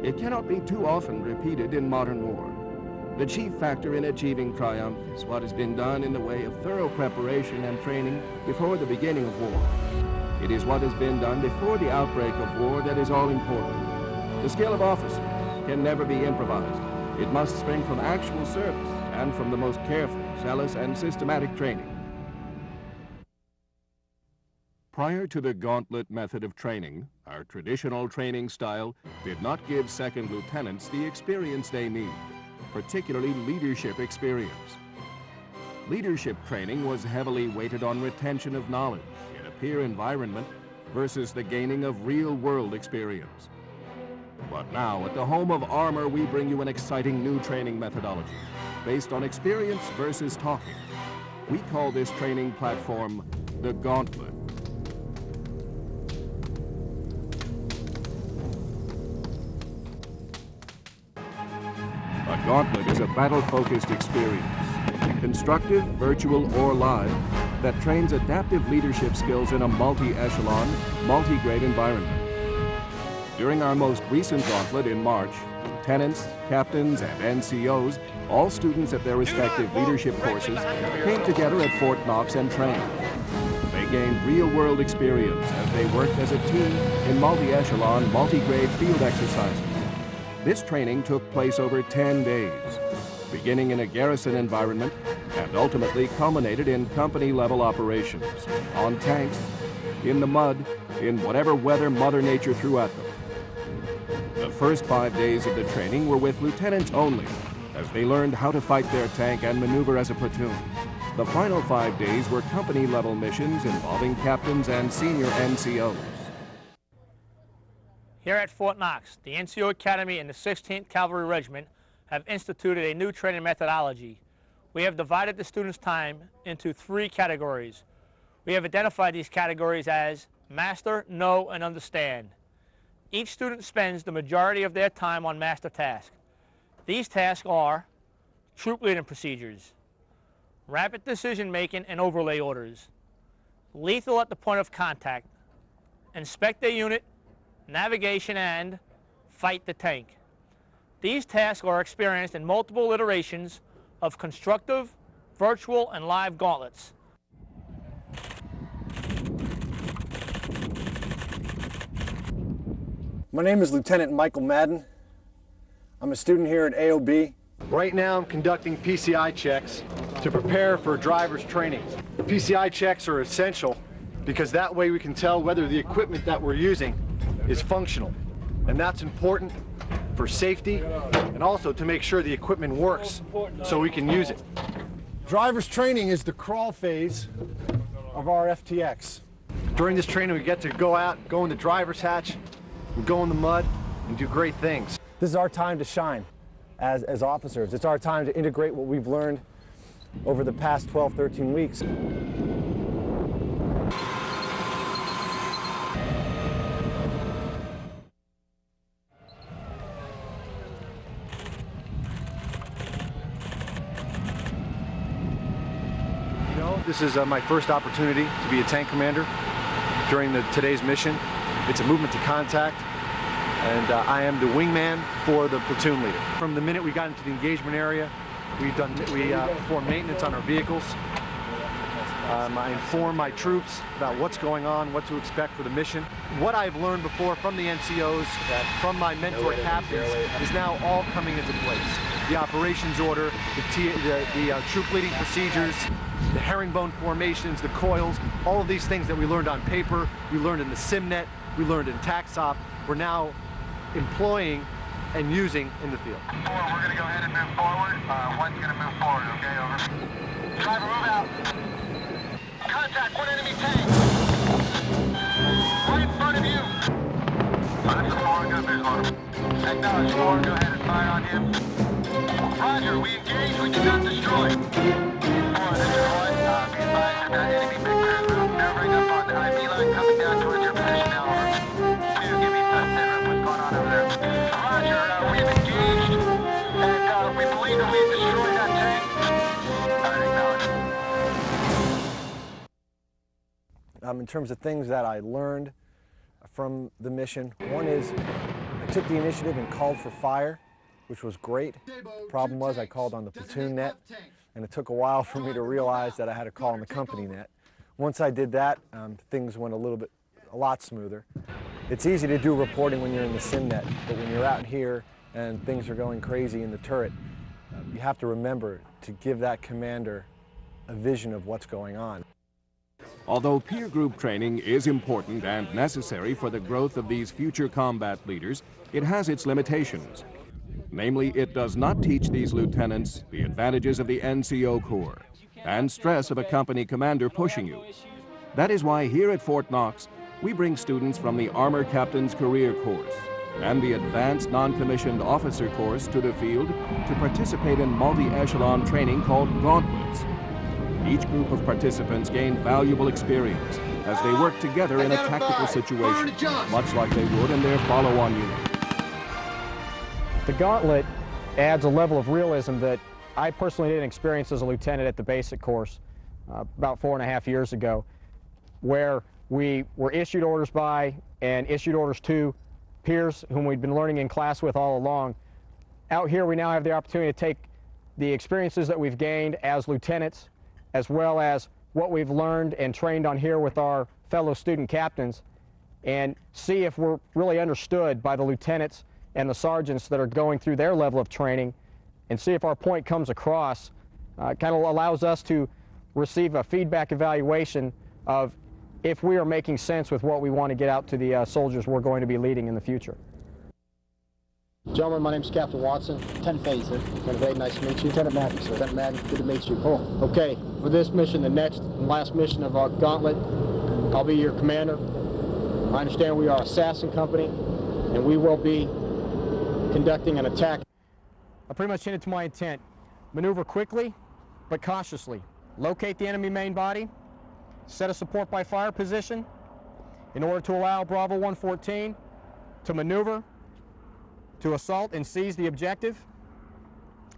It cannot be too often repeated in modern war. The chief factor in achieving triumph is what has been done in the way of thorough preparation and training before the beginning of war. It is what has been done before the outbreak of war that is all important. The skill of officers can never be improvised. It must spring from actual service and from the most careful, zealous, and systematic training. Prior to the Gauntlet method of training, our traditional training style did not give second lieutenants the experience they need, particularly leadership experience. Leadership training was heavily weighted on retention of knowledge in a peer environment versus the gaining of real-world experience. But now, at the home of Armor, we bring you an exciting new training methodology based on experience versus talking. We call this training platform the Gauntlet. A Gauntlet is a battle-focused experience, constructive, virtual, or live, that trains adaptive leadership skills in a multi-echelon, multi-grade environment. During our most recent Gauntlet in March, lieutenants, captains, and NCOs, all students at their respective leadership courses, came together at Fort Knox and trained. They gained real-world experience as they worked as a team in multi-echelon, multi-grade field exercises. This training took place over 10 days, beginning in a garrison environment and ultimately culminated in company-level operations, on tanks, in the mud, in whatever weather Mother Nature threw at them. The first 5 days of the training were with lieutenants only, as they learned how to fight their tank and maneuver as a platoon. The final 5 days were company-level missions involving captains and senior NCOs. Here at Fort Knox, the NCO Academy and the 16th Cavalry Regiment have instituted a new training methodology. We have divided the students' time into 3 categories. We have identified these categories as Master, Know, and Understand. Each student spends the majority of their time on master tasks. These tasks are troop leading procedures, rapid decision-making and overlay orders, lethal at the point of contact, inspect their unit, navigation, and fight the tank. These tasks are experienced in multiple iterations of constructive, virtual, and live gauntlets. My name is Lieutenant Michael Madden. I'm a student here at AOB. Right now I'm conducting PCI checks to prepare for driver's training. PCI checks are essential because that way we can tell whether the equipment that we're using is functional. And that's important for safety and also to make sure the equipment works so we can use it. Driver's training is the crawl phase of our FTX. During this training we get to go out, go in the driver's hatch, go in the mud, and do great things. This is our time to shine as officers. It's our time to integrate what we've learned over the past 12, 13 weeks. This is my first opportunity to be a tank commander during today's mission. It's a movement to contact, and I am the wingman for the platoon leader. From the minute we got into the engagement area, we performed maintenance on our vehicles. I inform my troops about what's going on, what to expect for the mission. What I've learned before from the NCOs, from my mentor captains, is now all coming into place. The operations order, the troop leading procedures, the herringbone formations, the coils, all of these things that we learned on paper, we learned in the SimNet, we learned in TACSOP, we're now employing and using in the field. We're going to go ahead and move forward. One's going to move forward, okay, over. Driver, move out. Contact, one enemy tank. Right in front of you. That's the 4, good visual. Acknowledge 4, go ahead and fire on him. Roger, we engage, we do not destroy. 4, this is Roy. Be advised about enemy big cruiser maneuvering up on the IV line coming down towards your position now, over. 2, give me some center. What's going on over there? Roger, we've engaged, and we believe that we've destroyed that tank. In terms of things that I learned from the mission, one is took the initiative and called for fire, which was great. Problem was I called on the platoon net, and it took a while for me to realize that I had to call on the company net. Once I did that, things went a lot smoother. It's easy to do reporting when you're in the sim net, but when you're out here and things are going crazy in the turret, you have to remember to give that commander a vision of what's going on. Although peer group training is important and necessary for the growth of these future combat leaders, it has its limitations. Namely, it does not teach these lieutenants the advantages of the NCO Corps and stress of a company commander pushing you. That is why here at Fort Knox, we bring students from the Armor Captain's Career Course and the Advanced Non-Commissioned Officer Course to the field to participate in multi-echelon training called Gauntlets. Each group of participants gain valuable experience as they work together in a tactical situation, much like they would in their follow-on unit. The Gauntlet adds a level of realism that I personally didn't experience as a lieutenant at the basic course about 4.5 years ago, where we were issued orders by and issued orders to peers whom we'd been learning in class with all along. Out here we now have the opportunity to take the experiences that we've gained as lieutenants, as well as what we've learned and trained on here with our fellow student captains, and see if we're really understood by the lieutenants and the sergeants that are going through their level of training, and see if our point comes across. Kind of allows us to receive a feedback evaluation of if we are making sense with what we want to get out to the soldiers we're going to be leading in the future. Gentlemen, my name is Captain Watson. Lieutenant Fay, sir. Lieutenant Fay, nice to meet you. Lieutenant Madden, sir. Lieutenant Madden, good to meet you. Cool. Okay, for this mission, the next and last mission of our Gauntlet, I'll be your commander. I understand we are assassin company, and we will be conducting an attack. I pretty much hinted to my intent. Maneuver quickly, but cautiously. Locate the enemy main body, set a support by fire position in order to allow Bravo 114 to maneuver, to assault and seize the objective,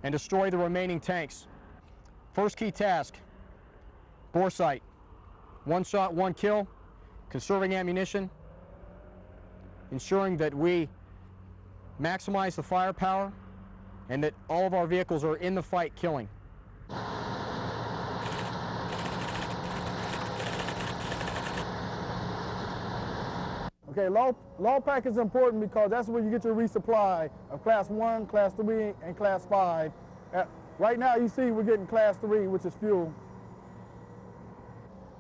and destroy the remaining tanks. First key task, bore sight. One shot, one kill, conserving ammunition, ensuring that we maximize the firepower and that all of our vehicles are in the fight killing. Okay, long pack is important because that's where you get your resupply of Class 1, Class 3, and Class 5. Right now, you see we're getting Class 3, which is fuel.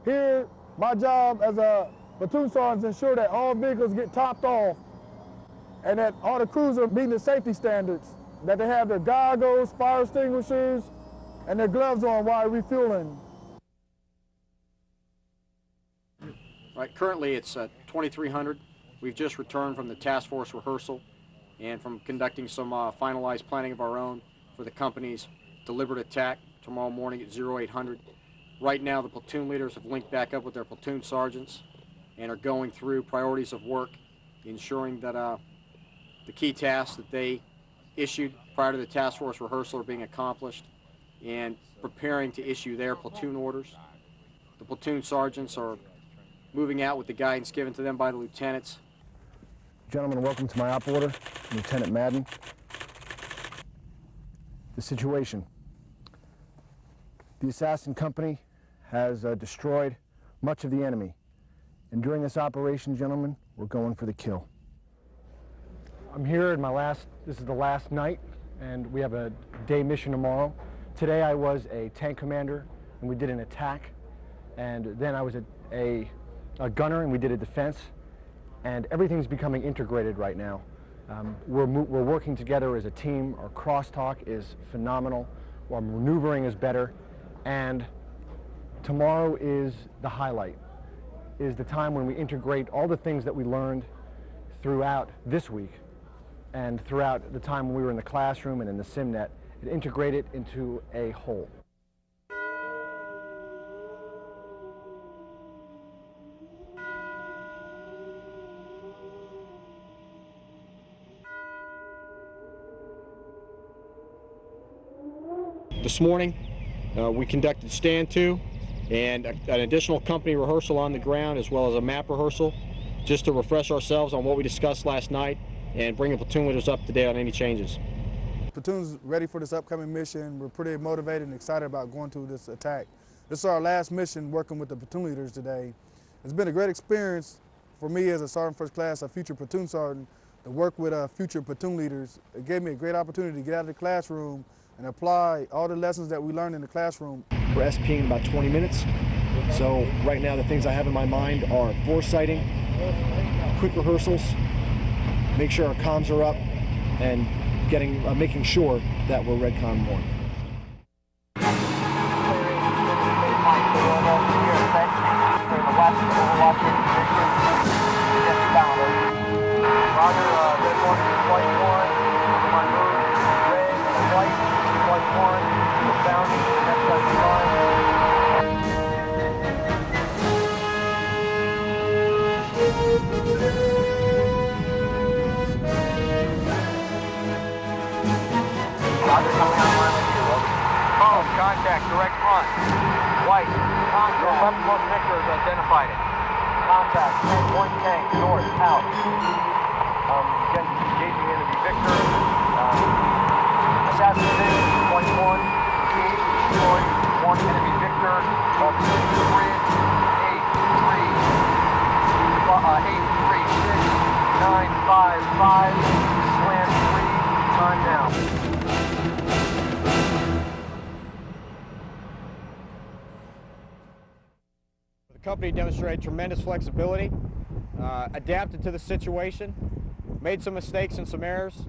Here, my job as a platoon sergeant is ensure that all vehicles get topped off and that all the crews are meeting the safety standards, that they have their goggles, fire extinguishers, and their gloves on while refueling. Right, currently it's 2300. We've just returned from the task force rehearsal and from conducting some finalized planning of our own for the company's deliberate attack tomorrow morning at 0800. Right now the platoon leaders have linked back up with their platoon sergeants and are going through priorities of work, ensuring that the key tasks that they issued prior to the task force rehearsal are being accomplished, and preparing to issue their platoon orders. The platoon sergeants are moving out with the guidance given to them by the lieutenants. Gentlemen, welcome to my op order, Lieutenant Madden. The situation. The assassin company has destroyed much of the enemy. And during this operation, gentlemen, we're going for the kill. I'm here in this is the last night, and we have a day mission tomorrow. Today I was a tank commander, and we did an attack. And then I was a gunner, and we did a defense. And everything's becoming integrated right now. We're working together as a team. Our crosstalk is phenomenal. Our maneuvering is better. And tomorrow is the highlight, is the time when we integrate all the things that we learned throughout this week and throughout the time when we were in the classroom and in the SimNet, and integrate it into a whole. This morning, we conducted stand 2 and an additional company rehearsal on the ground, as well as a map rehearsal, just to refresh ourselves on what we discussed last night and bring the platoon leaders up to date on any changes. Platoon's ready for this upcoming mission. We're pretty motivated and excited about going to this attack. This is our last mission working with the platoon leaders today. It's been a great experience for me as a Sergeant First Class, a future platoon sergeant, to work with future platoon leaders. It gave me a great opportunity to get out of the classroom and apply all the lessons that we learned in the classroom. We're SPing in about 20 minutes. So right now the things I have in my mind are foresighting, quick rehearsals, make sure our comms are up, and making sure that we're Redcon 1. Contact, direct front. White. Contact. Your leftmost sector is identified. Contact. 1 tank, north, out. Engaging enemy Victor. Assassination, point 1. Engage, destroy. 1 enemy Victor. Bridge. 836-955. Slam 3. Time now. The company demonstrated tremendous flexibility, adapted to the situation, made some mistakes and some errors.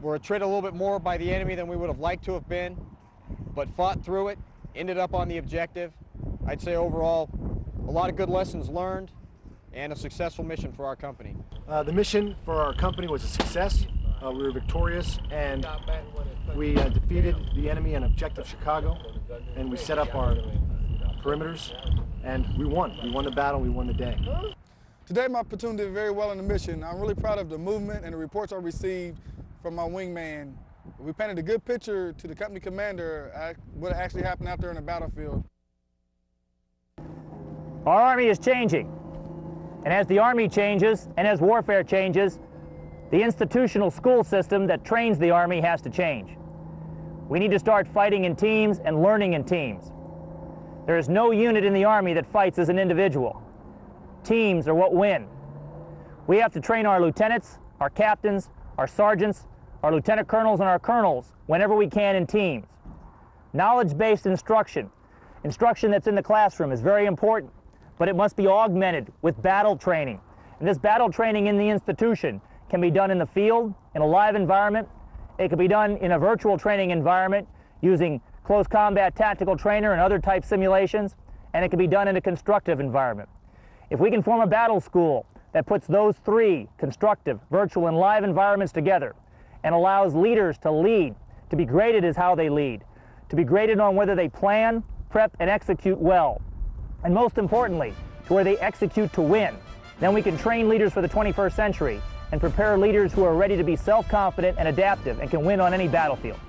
Were treated a little bit more by the enemy than we would have liked to have been, but fought through it, ended up on the objective. I'd say overall, a lot of good lessons learned and a successful mission for our company. The mission for our company was a success. We were victorious, and we defeated the enemy on Objective Chicago, and we set up our perimeters, and we won. We won the battle, we won the day. Today my platoon did very well in the mission. I'm really proud of the movement and the reports I received from my wingman. We painted a good picture to the company commander what actually happened out there in the battlefield. Our Army is changing. And as the Army changes, and as warfare changes, the institutional school system that trains the Army has to change. We need to start fighting in teams and learning in teams. There is no unit in the Army that fights as an individual. Teams are what win. We have to train our lieutenants, our captains, our sergeants, our lieutenant colonels, and our colonels whenever we can in teams. Knowledge-based instruction, instruction that's in the classroom, is very important, but it must be augmented with battle training. And this battle training in the institution can be done in the field, in a live environment. It can be done in a virtual training environment using close combat tactical trainer and other type simulations, and it can be done in a constructive environment. If we can form a battle school that puts those three, constructive, virtual, and live environments together, and allows leaders to lead, to be graded as how they lead, to be graded on whether they plan, prep, and execute well, and most importantly, to where they execute to win, then we can train leaders for the 21st century and prepare leaders who are ready to be self-confident and adaptive and can win on any battlefield.